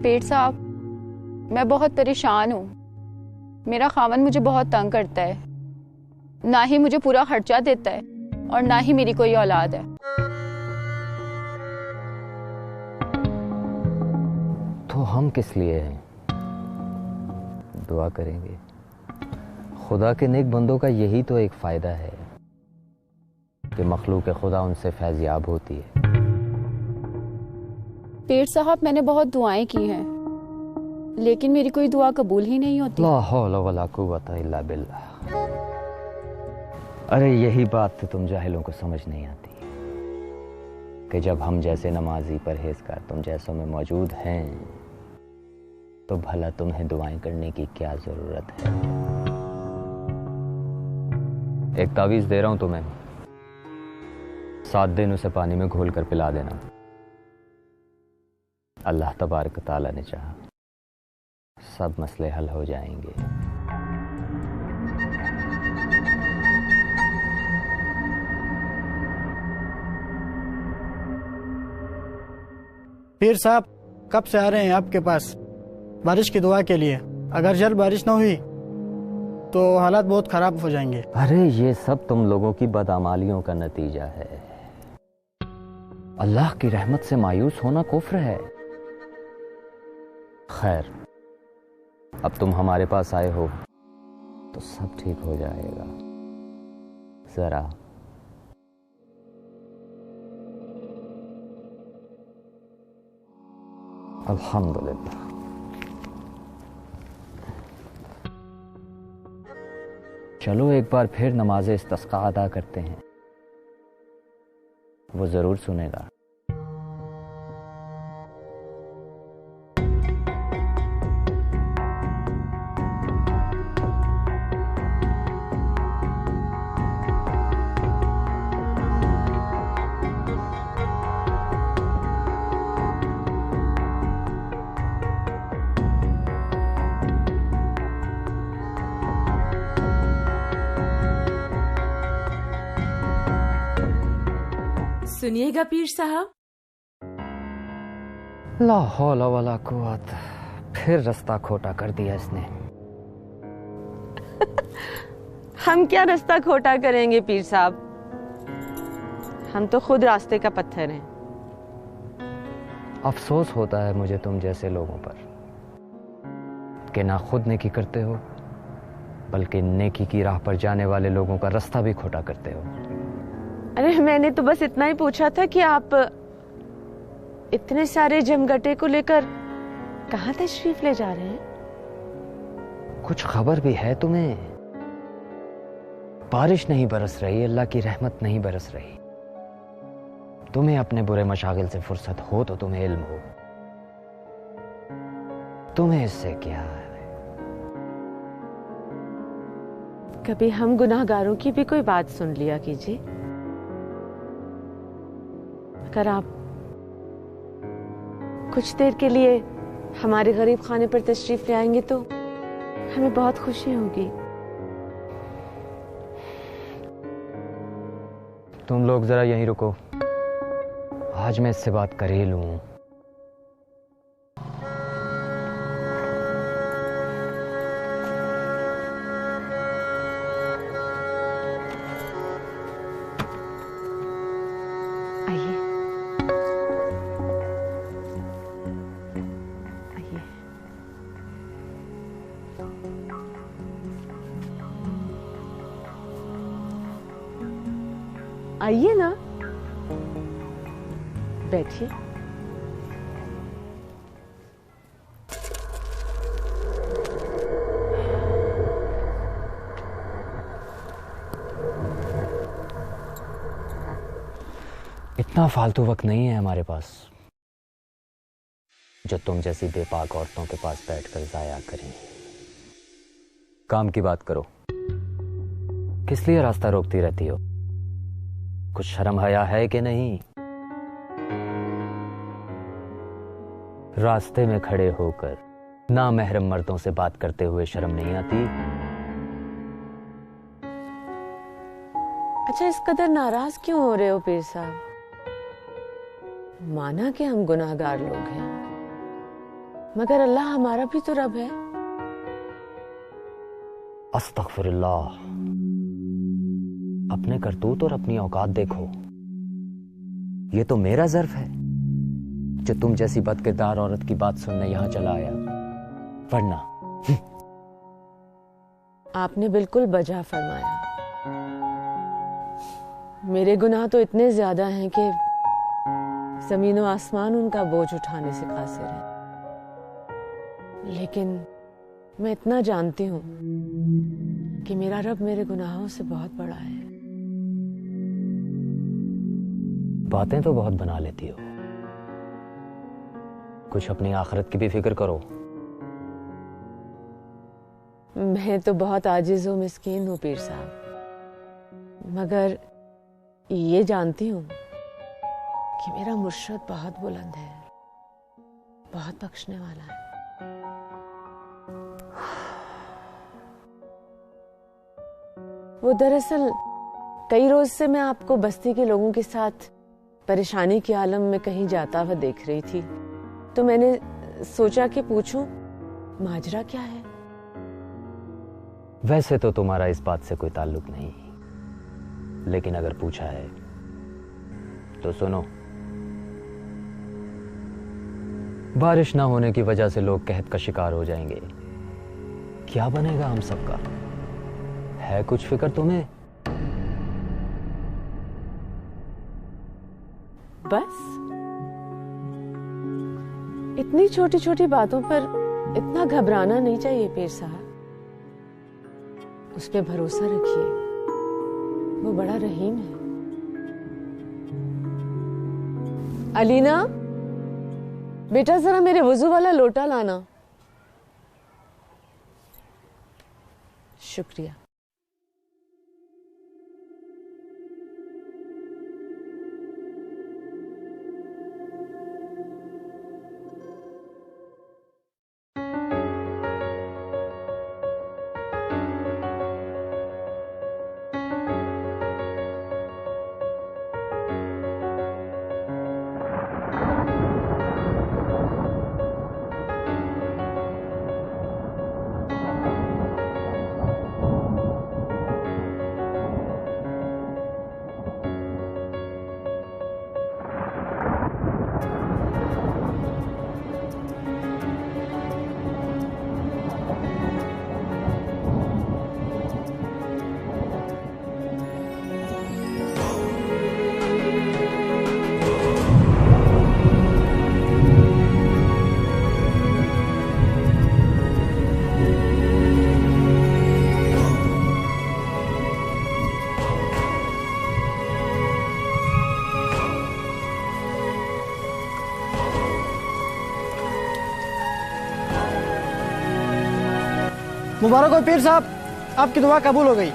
पेट साहब, मैं बहुत परेशान हूँ। मेरा खावन मुझे बहुत तंग करता है, ना ही मुझे पूरा खर्चा देता है और ना ही मेरी कोई औलाद है। तो हम किस लिए हैं? दुआ करेंगे। खुदा के नेक बंदों का यही तो एक फायदा है कि मखलूक खुदा उनसे फैज़याब होती है। पेट साहब, मैंने बहुत दुआएं की हैं, लेकिन मेरी कोई दुआ कबूल ही नहीं होती। ला हौला वला कुव्वता इल्ला बिल्लाह। अरे यही बात तो तुम जाहिलों को समझ नहीं आती कि जब हम जैसे नमाजी परहेजगार तुम जैसों में मौजूद हैं तो भला तुम्हें दुआएं करने की क्या जरूरत है। एक तावीज दे रहा हूं तुम्हें, 7 दिन उसे पानी में घोल कर पिला देना। अल्लाह तबारक तआला ने चाहा सब मसले हल हो जाएंगे। पीर साहब कब से आ रहे हैं आपके पास बारिश की दुआ के लिए। अगर जल्द बारिश ना हुई तो हालात बहुत खराब हो जाएंगे। अरे ये सब तुम लोगों की बदअमालियों का नतीजा है। अल्लाह की रहमत से मायूस होना कुफ्र है। खैर, अब तुम हमारे पास आए हो तो सब ठीक हो जाएगा। जरा अल्हम्दुलिल्लाह। चलो एक बार फिर नमाज इस्तिस्का अदा करते हैं, वो जरूर सुनेगा। सुनिएगा पीर साहब। ला हौला वला कुव्वत, फिर रास्ता खोटा कर दिया इसने। हम क्या रास्ता खोटा करेंगे पीर साहब, हम तो खुद रास्ते का पत्थर हैं। अफसोस होता है मुझे तुम जैसे लोगों पर कि ना खुद नेकी करते हो बल्कि नेकी की राह पर जाने वाले लोगों का रास्ता भी खोटा करते हो। अरे मैंने तो बस इतना ही पूछा था कि आप इतने सारे जमगटे को लेकर कहाँ तशरीफ ले जा रहे हैं? कुछ खबर भी है तुम्हें? बारिश नहीं बरस रही, अल्लाह की रहमत नहीं बरस रही। तुम्हें अपने बुरे मशागिल से फुर्सत हो तो तुम्हें इल्म हो, तुम्हें इससे क्या है? कभी हम गुनाहगारों की भी कोई बात सुन लिया कीजिए। अगर आप कुछ देर के लिए हमारे गरीब खाने पर तशरीफ ले आएंगे तो हमें बहुत खुशी होगी। तुम लोग जरा यहीं रुको, आज मैं इससे बात कर ही लूं। आइए ना, बैठिए। इतना फालतू वक्त नहीं है हमारे पास जो तुम जैसी बेपाक औरतों के पास बैठकर जाया करें। काम की बात करो। किस लिए रास्ता रोकती रहती हो? कुछ शर्म हया है कि नहीं? रास्ते में खड़े होकर नामहरम मर्दों से बात करते हुए शर्म नहीं आती? अच्छा, इस कदर नाराज क्यों हो रहे हो पीर साहब? माना कि हम गुनाहगार लोग हैं, मगर अल्लाह हमारा भी तो रब है। अस्तगफिरुल्लाह। अपने करतूत और अपनी औकात देखो। ये तो मेरा ज़र्फ है जो तुम जैसी बदकिरदार औरत की बात सुनने यहां चला आया, वरना आपने बिल्कुल बजा फरमाया। मेरे गुनाह तो इतने ज्यादा हैं कि जमीन और आसमान उनका बोझ उठाने से कासिर है, लेकिन मैं इतना जानती हूं कि मेरा रब मेरे गुनाहों से बहुत बड़ा है। बातें तो बहुत बना लेती हो, कुछ अपनी आखिरत की भी फिक्र करो। मैं तो बहुत आजिज और मिस्कीन हूं पीर साहब, मगर ये जानती हूं कि मेरा मुर्शिद बहुत बुलंद है, बहुत बख्शने वाला है। वो दरअसल कई रोज से मैं आपको बस्ती के लोगों के साथ परेशानी के आलम में कहीं जाता हुआ देख रही थी, तो मैंने सोचा कि पूछूं माजरा क्या है। वैसे तो तुम्हारा इस बात से कोई ताल्लुक नहीं, लेकिन अगर पूछा है तो सुनो। बारिश ना होने की वजह से लोग कहत का शिकार हो जाएंगे। क्या बनेगा हम सबका? है कुछ फिक्र तुम्हें? बस इतनी छोटी छोटी बातों पर इतना घबराना नहीं चाहिए पीर साहब। उस पे भरोसा रखिए, वो बड़ा रहीम है। अलीना, बेटा जरा मेरे वुजू वाला लोटा लाना। शुक्रिया। मुबारक हो पीर साहब, आपकी दुआ कबूल हो गई।